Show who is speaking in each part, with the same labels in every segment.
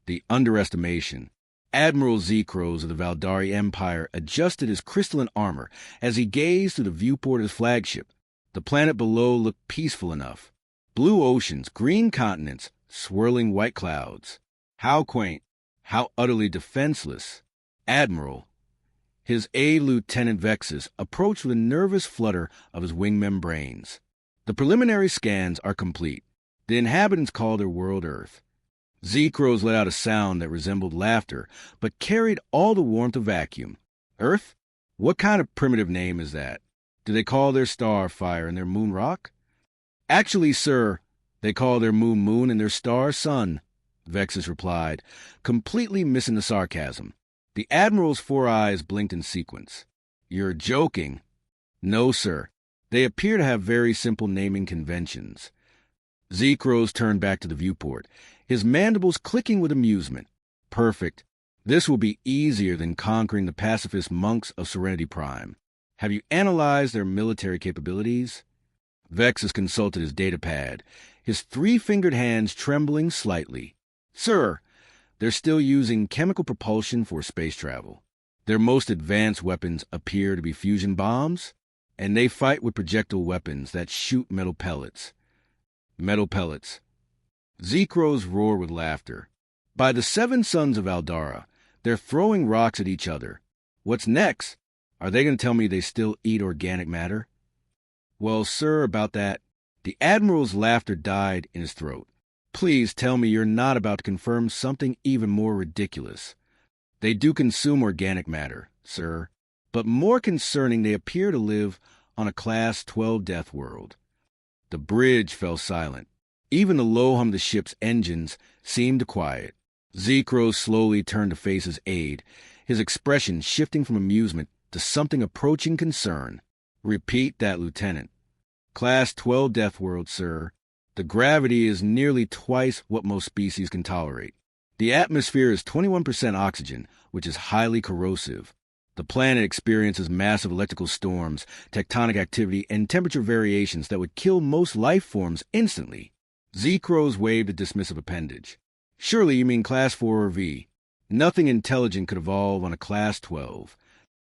Speaker 1: The underestimation. Admiral Zyx'thara of the Valdari Empire adjusted his crystalline armor as he gazed through the viewport of his flagship. The planet below looked peaceful enough. Blue oceans, green continents, swirling white clouds. How quaint, how utterly defenseless. Admiral. His aide, Lieutenant Vexus, approached with a nervous flutter of his wing membranes. The preliminary scans are complete. The inhabitants call their world Earth. Zyx'thara let out a sound that resembled laughter, but carried all the warmth of vacuum. Earth? What kind of primitive name is that? Do they call their star fire and their moon rock? Actually, sir, they call their moon moon and their star sun, Vexus replied, completely missing the sarcasm. The Admiral's 4 eyes blinked in sequence. You're joking. No, sir. They appear to have very simple naming conventions. Zyx'thara turned back to the viewport, his mandibles clicking with amusement. Perfect. This will be easier than conquering the pacifist monks of Serenity Prime. Have you analyzed their military capabilities? Vexus consulted his datapad, his 3-fingered hands trembling slightly. Sir, they're still using chemical propulsion for space travel. Their most advanced weapons appear to be fusion bombs, and they fight with projectile weapons that shoot metal pellets. Metal pellets. Zyx'thara roared with laughter. By the 7 sons of Aldara, they're throwing rocks at each other. What's next? Are they going to tell me they still eat organic matter? Well, sir, about that, the Admiral's laughter died in his throat. Please tell me you're not about to confirm something even more ridiculous. They do consume organic matter, sir, but more concerning, they appear to live on a Class 12 Deathworld. The bridge fell silent. Even the low hum of the ship's engines seemed quiet. Zyx'thara slowly turned to face his aide, his expression shifting from amusement to something approaching concern. Repeat that, Lieutenant. Class 12 Deathworld, sir. The gravity is nearly twice what most species can tolerate. The atmosphere is 21% oxygen, which is highly corrosive. The planet experiences massive electrical storms, tectonic activity, and temperature variations that would kill most life forms instantly. Zyx'thara waved a dismissive appendage. Surely you mean Class 4 or V. Nothing intelligent could evolve on a Class 12.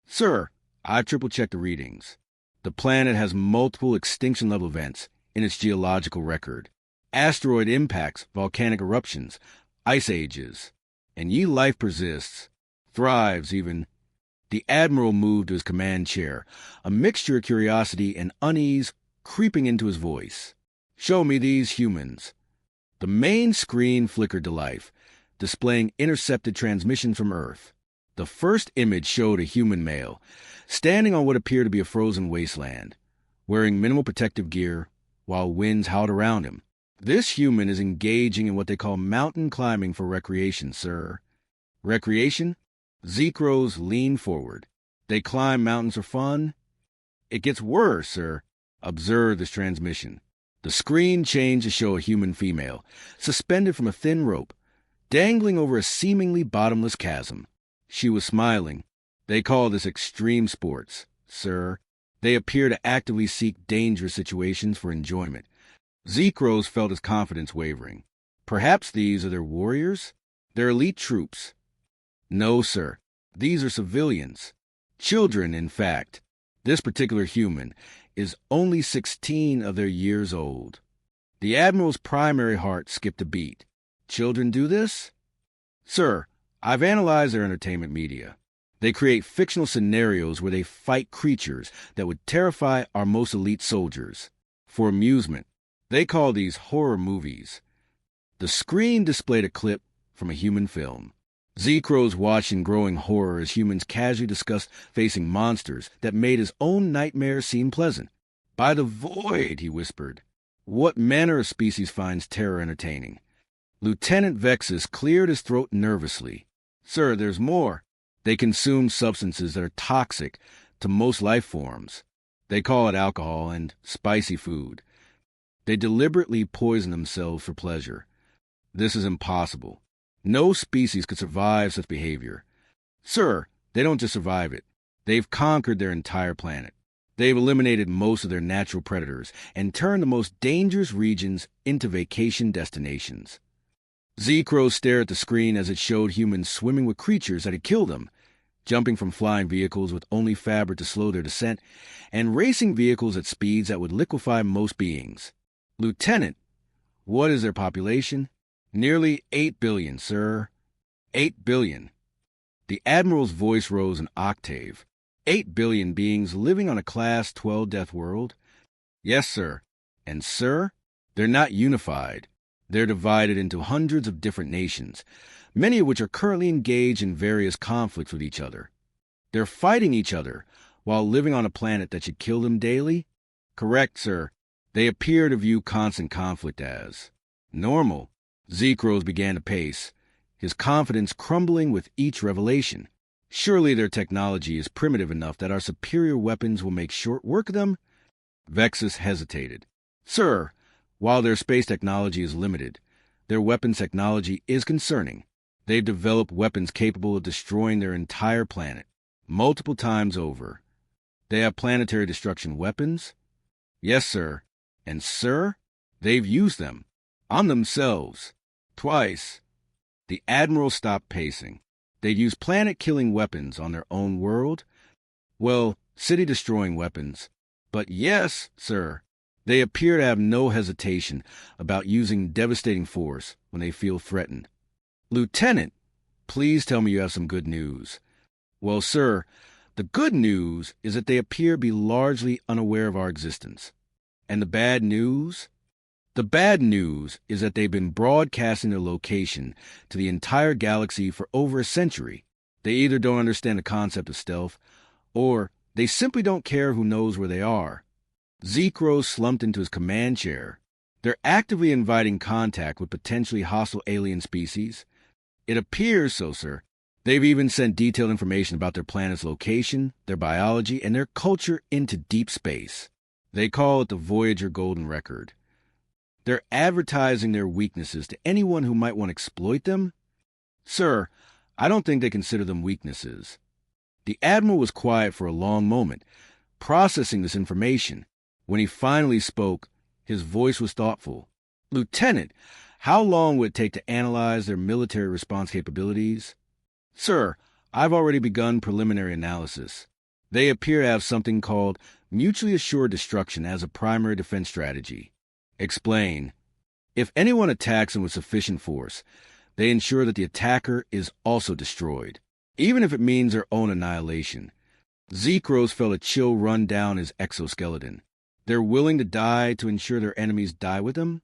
Speaker 1: Sir, I've triple-checked the readings. The planet has multiple extinction-level events in its geological record. Asteroid impacts, volcanic eruptions, ice ages. And ye life persists, thrives even. The Admiral moved to his command chair, a mixture of curiosity and unease creeping into his voice. Show me these humans. The main screen flickered to life, displaying intercepted transmissions from Earth. The first image showed a human male, standing on what appeared to be a frozen wasteland, wearing minimal protective gear, while winds howled around him. This human is engaging in what they call mountain climbing for recreation, sir. Recreation? Zyx'thara leaned forward. They climb mountains for fun? It gets worse, sir. Observe this transmission. The screen changed to show a human female, suspended from a thin rope, dangling over a seemingly bottomless chasm. She was smiling. They call this extreme sports, sir. They appear to actively seek dangerous situations for enjoyment. Zyx'thara felt his confidence wavering. Perhaps these are their warriors? Their elite troops? No, sir. These are civilians. Children, in fact. This particular human is only 16 of their years old. The Admiral's primary heart skipped a beat. Children do this? Sir, I've analyzed their entertainment media. They create fictional scenarios where they fight creatures that would terrify our most elite soldiers. For amusement, they call these horror movies. The screen displayed a clip from a human film. Zyx'thara watched in growing horror as humans casually discussed facing monsters that made his own nightmares seem pleasant. By the void, he whispered. What manner of species finds terror entertaining? Lieutenant Vexus cleared his throat nervously. Sir, there's more. They consume substances that are toxic to most life forms. They call it alcohol and spicy food. They deliberately poison themselves for pleasure. This is impossible. No species could survive such behavior. Sir, they don't just survive it. They've conquered their entire planet. They've eliminated most of their natural predators and turned the most dangerous regions into vacation destinations. Z-Crows stared at the screen as it showed humans swimming with creatures that had killed them, jumping from flying vehicles with only fabric to slow their descent, and racing vehicles at speeds that would liquefy most beings. Lieutenant, what is their population? Nearly 8 billion, sir. 8 billion. The Admiral's voice rose an octave. 8 billion beings living on a Class 12 Deathworld? Yes, sir. And, sir, they're not unified. They're divided into hundreds of different nations, many of which are currently engaged in various conflicts with each other. They're fighting each other while living on a planet that should kill them daily? Correct, sir. They appear to view constant conflict as normal. Z-Crows began to pace, his confidence crumbling with each revelation. Surely their technology is primitive enough that our superior weapons will make short work of them? Vexus hesitated. Sir, while their space technology is limited, their weapons technology is concerning. They've developed weapons capable of destroying their entire planet, multiple times over. They have planetary destruction weapons? Yes, sir. And, sir, they've used them. On themselves. Twice. The Admiral stopped pacing. They'd used planet-killing weapons on their own world? Well, city-destroying weapons. But yes, sir, they appear to have no hesitation about using devastating force when they feel threatened. Lieutenant, please tell me you have some good news. Well, sir, the good news is that they appear to be largely unaware of our existence. And the bad news? The bad news is that they've been broadcasting their location to the entire galaxy for over a century. They either don't understand the concept of stealth, or they simply don't care who knows where they are. Z-Crow slumped into his command chair. They're actively inviting contact with potentially hostile alien species. It appears so, sir. They've even sent detailed information about their planet's location, their biology, and their culture into deep space. They call it the Voyager Golden Record. They're advertising their weaknesses to anyone who might want to exploit them? Sir, I don't think they consider them weaknesses. The Admiral was quiet for a long moment, processing this information. When he finally spoke, his voice was thoughtful. Lieutenant, how long would it take to analyze their military response capabilities? Sir, I've already begun preliminary analysis. They appear to have something called mutually assured destruction as a primary defense strategy. Explain. If anyone attacks them with sufficient force, they ensure that the attacker is also destroyed, even if it means their own annihilation. Z-Crows felt a chill run down his exoskeleton. They're willing to die to ensure their enemies die with them?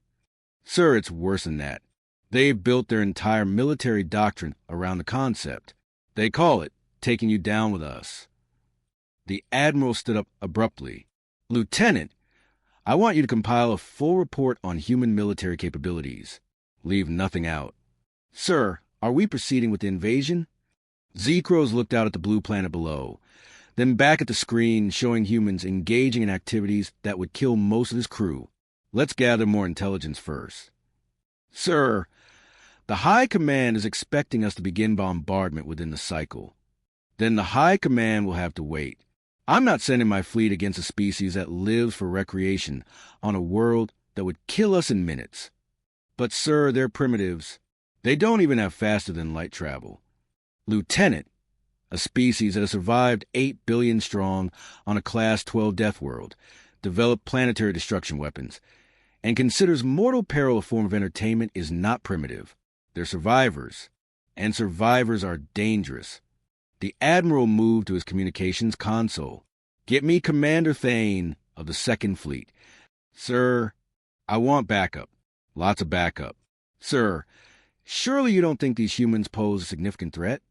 Speaker 1: Sir, it's worse than that. They've built their entire military doctrine around the concept. They call it taking you down with us. The Admiral stood up abruptly. Lieutenant, I want you to compile a full report on human military capabilities. Leave nothing out. Sir, are we proceeding with the invasion? Z-Crows looked out at the blue planet below, then back at the screen showing humans engaging in activities that would kill most of his crew. Let's gather more intelligence first. Sir, the High Command is expecting us to begin bombardment within the cycle. Then the High Command will have to wait. I'm not sending my fleet against a species that lives for recreation on a world that would kill us in minutes. But, sir, they're primitives. They don't even have faster-than-light travel. Lieutenant, a species that has survived 8 billion strong on a Class 12 Deathworld, developed planetary destruction weapons, and considers mortal peril a form of entertainment is not primitive. They're survivors, and survivors are dangerous. The Admiral moved to his communications console. Get me Commander Thane of the 2nd Fleet. Sir, I want backup. Lots of backup. Sir, surely you don't think these humans pose a significant threat?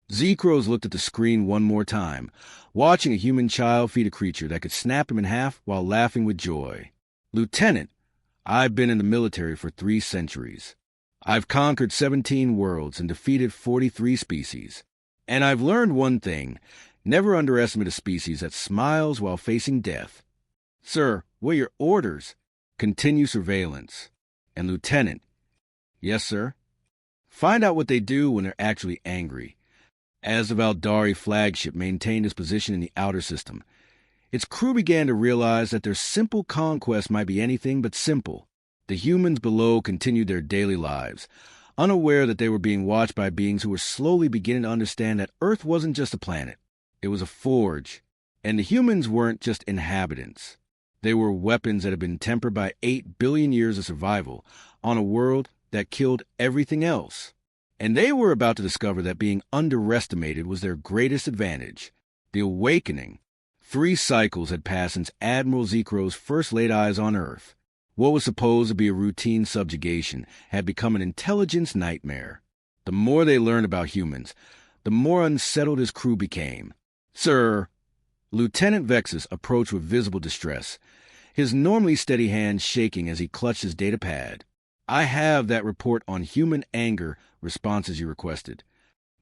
Speaker 1: Z-Crows looked at the screen one more time, watching a human child feed a creature that could snap him in half while laughing with joy. Lieutenant, I've been in the military for 3 centuries. I've conquered 17 worlds and defeated 43 species. And I've learned one thing: never underestimate a species that smiles while facing death. Sir, what are your orders? Continue surveillance. And Lieutenant. Yes, sir. Find out what they do when they're actually angry. As the Valdari flagship maintained its position in the outer system, its crew began to realize that their simple conquest might be anything but simple. The humans below continued their daily lives, unaware that they were being watched by beings who were slowly beginning to understand that Earth wasn't just a planet. It was a forge, and the humans weren't just inhabitants. They were weapons that had been tempered by 8 billion years of survival on a world that killed everything else. And they were about to discover that being underestimated was their greatest advantage. The awakening. 3 cycles had passed since Admiral Zyx'thara's first laid eyes on Earth. What was supposed to be a routine subjugation had become an intelligence nightmare. The more they learned about humans, the more unsettled his crew became. "Sir," Lieutenant Vexus approached with visible distress, his normally steady hand shaking as he clutched his data pad. "I have that report on human anger responses you requested."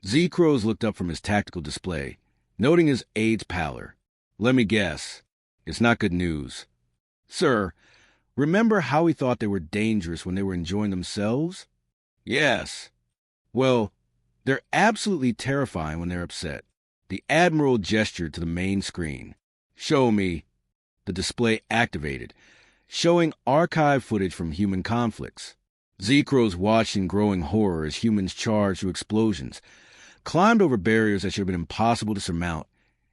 Speaker 1: Zyx'thara looked up from his tactical display, noting his aide's pallor. "Let me guess. It's not good news." "Sir, remember how we thought they were dangerous when they were enjoying themselves?" "Yes." "Well, they're absolutely terrifying when they're upset." The Admiral gestured to the main screen. "Show me." The display activated, showing archive footage from human conflicts. Zyx'thara watched in growing horror as humans charged through explosions, climbed over barriers that should have been impossible to surmount,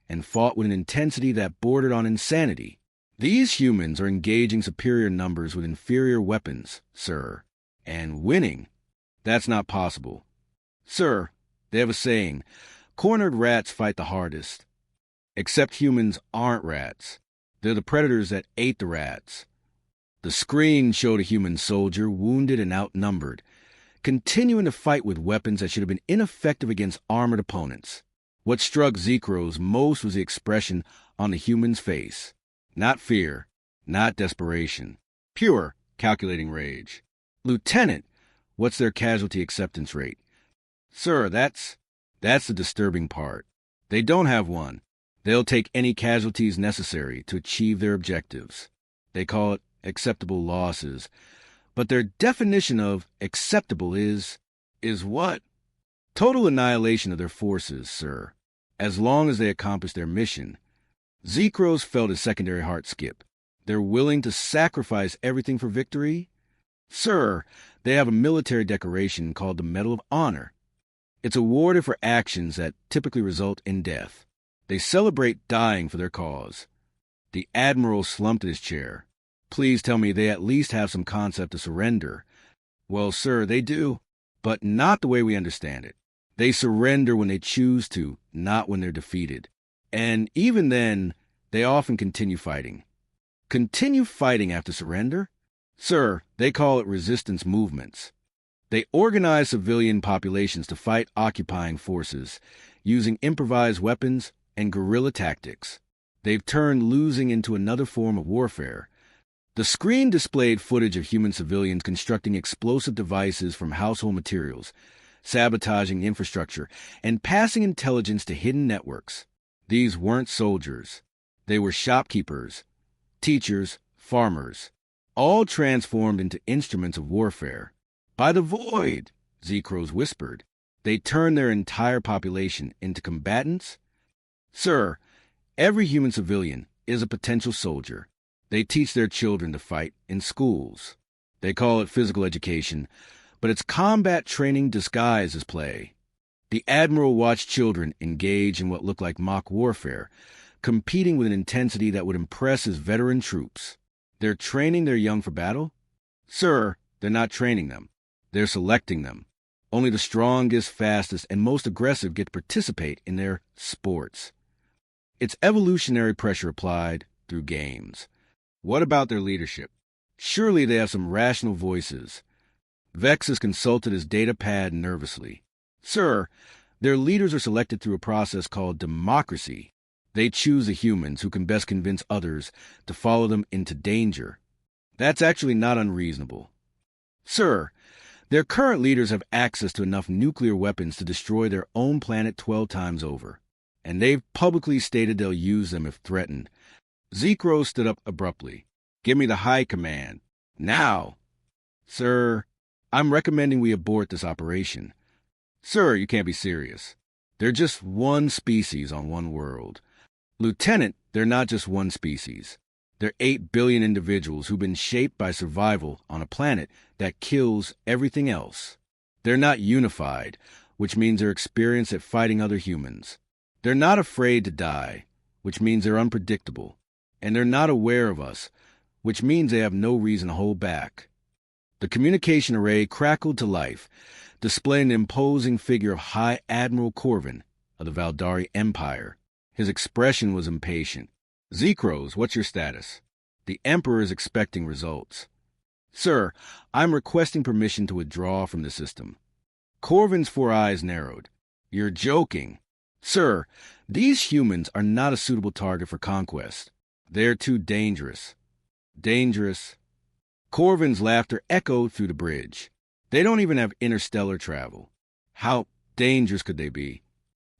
Speaker 1: and fought with an intensity that bordered on insanity. "These humans are engaging superior numbers with inferior weapons, sir, and winning. That's not possible." "Sir, they have a saying, cornered rats fight the hardest." "Except humans aren't rats. They're the predators that ate the rats." The screen showed a human soldier, wounded and outnumbered, continuing to fight with weapons that should have been ineffective against armored opponents. What struck Zyx'thara most was the expression on the human's face. Not fear, not desperation. Pure, calculating rage. "Lieutenant, what's their casualty acceptance rate?" "Sir, that's the disturbing part. They don't have one. They'll take any casualties necessary to achieve their objectives. They call it acceptable losses. But their definition of acceptable is what? Total annihilation of their forces, sir, as long as they accomplish their mission." Zyx'thara felt his secondary heart skip. "They're willing to sacrifice everything for victory?" "Sir, they have a military decoration called the Medal of Honor. It's awarded for actions that typically result in death. They celebrate dying for their cause." The Admiral slumped in his chair. "Please tell me they at least have some concept of surrender." "Well, sir, they do, but not the way we understand it. They surrender when they choose to, not when they're defeated. And even then, they often continue fighting." "Continue fighting after surrender?" "Sir, they call it resistance movements. They organize civilian populations to fight occupying forces, using improvised weapons and guerrilla tactics. They've turned losing into another form of warfare." The screen displayed footage of human civilians constructing explosive devices from household materials, sabotaging infrastructure, and passing intelligence to hidden networks. These weren't soldiers. They were shopkeepers, teachers, farmers, all transformed into instruments of warfare. "By the void," Zyx'thara whispered. "They turned their entire population into combatants?" "Sir, every human civilian is a potential soldier. They teach their children to fight in schools. They call it physical education, but it's combat training disguised as play." The Admiral watched children engage in what looked like mock warfare, competing with an intensity that would impress his veteran troops. "They're training their young for battle?" "Sir, they're not training them. They're selecting them. Only the strongest, fastest, and most aggressive get to participate in their sports. It's evolutionary pressure applied through games." "What about their leadership? Surely they have some rational voices." Vexus consulted his data pad nervously. "Sir, their leaders are selected through a process called democracy. They choose the humans who can best convince others to follow them into danger." "That's actually not unreasonable." "Sir, their current leaders have access to enough nuclear weapons to destroy their own planet 12 times over, and they've publicly stated they'll use them if threatened." Zyx'thara stood up abruptly. "Give me the high command. Now!" "Sir, I'm recommending we abort this operation." "Sir, you can't be serious. They're just one species on one world." "Lieutenant, they're not just one species. They're 8 billion individuals who've been shaped by survival on a planet that kills everything else." They're not unified, which means they're experienced at fighting other humans. They're not afraid to die, which means they're unpredictable. And they're not aware of us, which means they have no reason to hold back. The communication array crackled to life, displaying the imposing figure of High Admiral Corvin of the Valdari Empire. His expression was impatient. Zyx'thara, what's your status? The Emperor is expecting results. Sir, I'm requesting permission to withdraw from the system. Corvin's 4 eyes narrowed. You're joking. Sir, these humans are not a suitable target for conquest. They're too dangerous. Dangerous. Corvin's laughter echoed through the bridge. They don't even have interstellar travel. How dangerous could they be?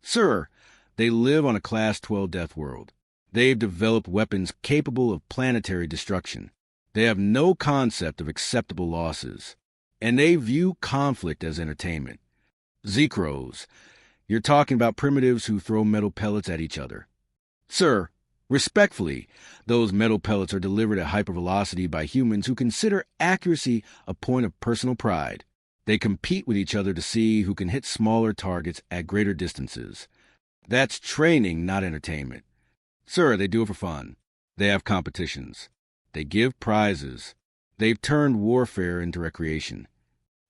Speaker 1: Sir, they live on a Class 12 Deathworld. They've developed weapons capable of planetary destruction. They have no concept of acceptable losses. And they view conflict as entertainment. Zyx'thara, you're talking about primitives who throw metal pellets at each other. Sir, respectfully, those metal pellets are delivered at hypervelocity by humans who consider accuracy a point of personal pride. They compete with each other to see who can hit smaller targets at greater distances. That's training, not entertainment. Sir, they do it for fun. They have competitions. They give prizes. They've turned warfare into recreation.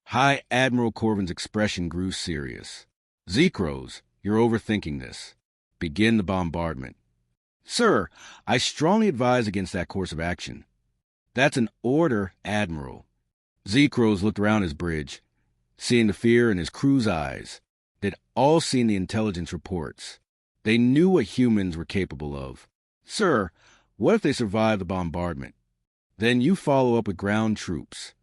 Speaker 1: High Admiral Corvin's expression grew serious. Zyx'thara, you're overthinking this. Begin the bombardment. Sir, I strongly advise against that course of action. That's an order, Admiral. Zyx'thara looked around his bridge, seeing the fear in his crew's eyes. They'd all seen the intelligence reports. They knew what humans were capable of. Sir, what if they survive the bombardment? Then you follow up with ground troops.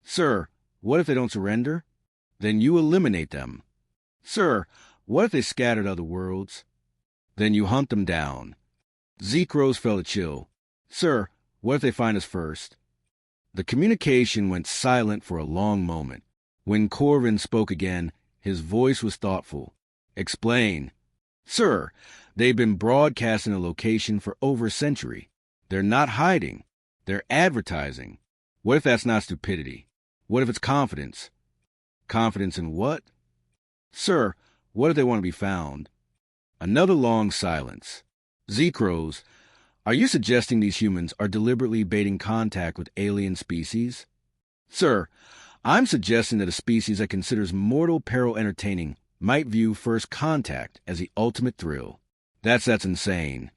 Speaker 1: Sir, what if they don't surrender? Then you eliminate them. Sir, what if they scatter to other worlds? Then you hunt them down. Zyx'thara felt a chill. Sir, what if they find us first? The communication went silent for a long moment. When Corvin spoke again, his voice was thoughtful. Explain. Sir, they've been broadcasting a location for over a century. They're not hiding. They're advertising. What if that's not stupidity? What if it's confidence? Confidence in what? Sir, what if they want to be found? Another long silence. Zyx'thara, are you suggesting these humans are deliberately baiting contact with alien species? Sir, I'm suggesting that a species that considers mortal peril entertaining might view first contact as the ultimate thrill. That's insane.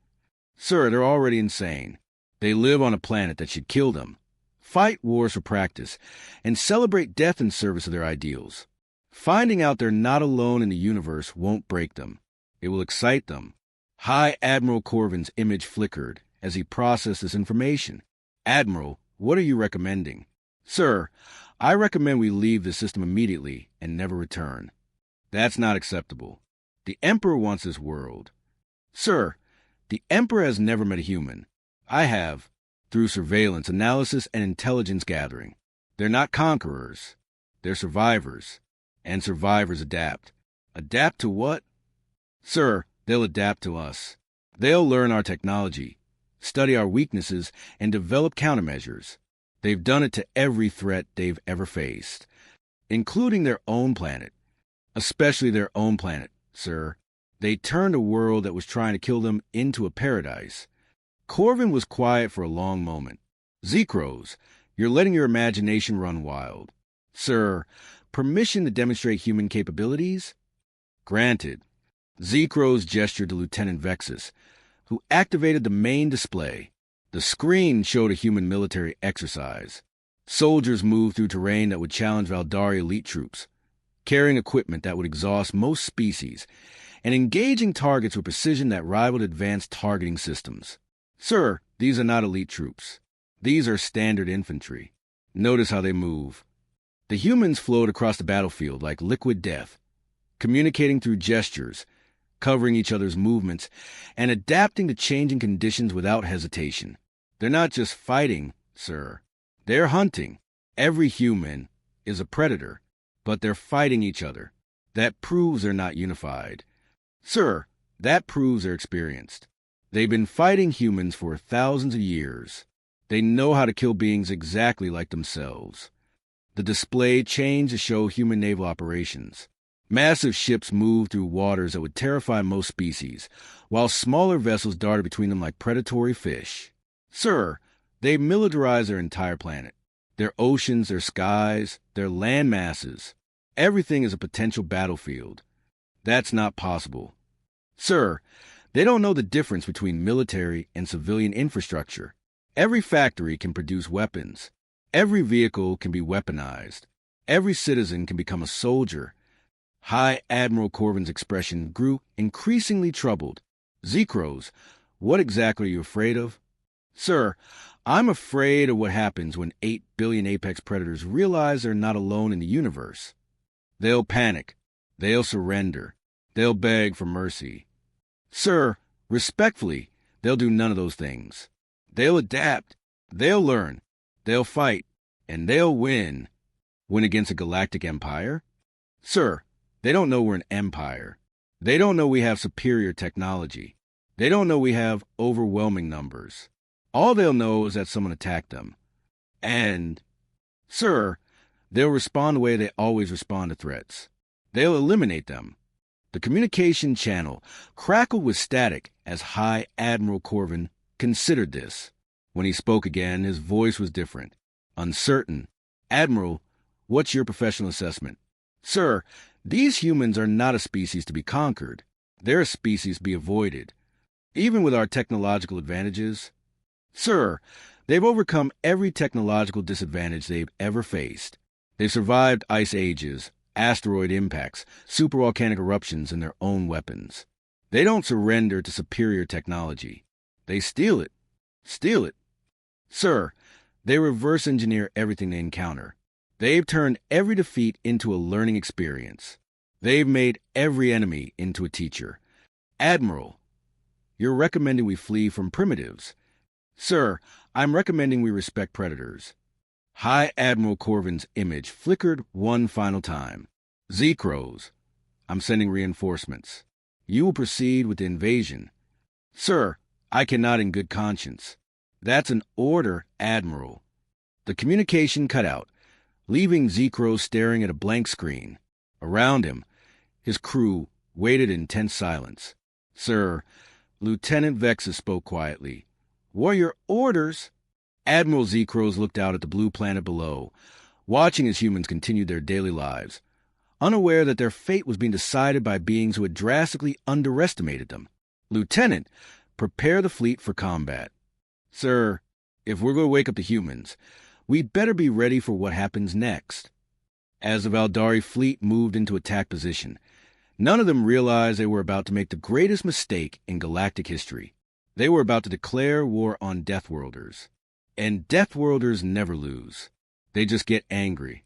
Speaker 1: Sir, they're already insane. They live on a planet that should kill them, fight wars for practice, and celebrate death in service of their ideals. Finding out they're not alone in the universe won't break them. It will excite them. High Admiral Corvin's image flickered as he processed this information. Admiral, what are you recommending? Sir, I recommend we leave the system immediately and never return. That's not acceptable. The Emperor wants this world. Sir, the Emperor has never met a human. I have, through surveillance, analysis, and intelligence gathering. They're not conquerors. They're survivors. And survivors adapt. Adapt to what? Sir, they'll adapt to us. They'll learn our technology, study our weaknesses, and develop countermeasures. They've done it to every threat they've ever faced, including their own planet. Especially their own planet, sir. They turned a world that was trying to kill them into a paradise. Corvin was quiet for a long moment. Zyx'thara, you're letting your imagination run wild. Sir, permission to demonstrate human capabilities? Granted. Zyx'thara gestured to Lieutenant Vexus, who activated the main display. The screen showed a human military exercise. Soldiers moved through terrain that would challenge Valdari elite troops, carrying equipment that would exhaust most species, and engaging targets with precision that rivaled advanced targeting systems. Sir, these are not elite troops. These are standard infantry. Notice how they move. The humans flowed across the battlefield like liquid death, communicating through gestures, covering each other's movements, and adapting to changing conditions without hesitation. They're not just fighting, sir. They're hunting. Every human is a predator, but they're fighting each other. That proves they're not unified. Sir, that proves they're experienced. They've been fighting humans for thousands of years. They know how to kill beings exactly like themselves. The display changed to show human naval operations. Massive ships moved through waters that would terrify most species, while smaller vessels darted between them like predatory fish. Sir, they militarized their entire planet. Their oceans, their skies, their land masses. Everything is a potential battlefield. That's not possible. Sir, they don't know the difference between military and civilian infrastructure. Every factory can produce weapons. Every vehicle can be weaponized. Every citizen can become a soldier. High Admiral Corvin's expression grew increasingly troubled. Zyx'thara, what exactly are you afraid of? Sir, I'm afraid of what happens when 8 billion apex predators realize they're not alone in the universe. They'll panic. They'll surrender. They'll beg for mercy. Sir, respectfully, they'll do none of those things. They'll adapt. They'll learn. They'll fight. And they'll win. Win against a galactic empire? Sir, they don't know we're an empire. They don't know we have superior technology. They don't know we have overwhelming numbers. All they'll know is that someone attacked them. And, sir, they'll respond the way they always respond to threats. They'll eliminate them. The communication channel crackled with static as High Admiral Corvin considered this. When he spoke again, his voice was different, uncertain. Admiral, what's your professional assessment? Sir, these humans are not a species to be conquered. They're a species to be avoided. Even with our technological advantages, sir, they've overcome every technological disadvantage they've ever faced. They've survived ice ages, asteroid impacts, supervolcanic eruptions, and their own weapons. They don't surrender to superior technology. They steal it. Steal it. Sir, they reverse engineer everything they encounter. They've turned every defeat into a learning experience. They've made every enemy into a teacher. Admiral, you're recommending we flee from primitives. Sir, I'm recommending we respect predators. High Admiral Corvin's image flickered one final time. Zyx'thara, I'm sending reinforcements. You will proceed with the invasion. Sir, I cannot in good conscience. That's an order, Admiral. The communication cut out, leaving Zyx'thara staring at a blank screen. Around him, his crew waited in tense silence. Sir, Lieutenant Vexus spoke quietly. What are your orders? Admiral Zyx'thara looked out at the blue planet below, watching as humans continued their daily lives, unaware that their fate was being decided by beings who had drastically underestimated them. Lieutenant, prepare the fleet for combat. Sir, if we're going to wake up the humans, we'd better be ready for what happens next. As the Valdari fleet moved into attack position, none of them realized they were about to make the greatest mistake in galactic history. They were about to declare war on Deathworlders. And Deathworlders never lose. They just get angry.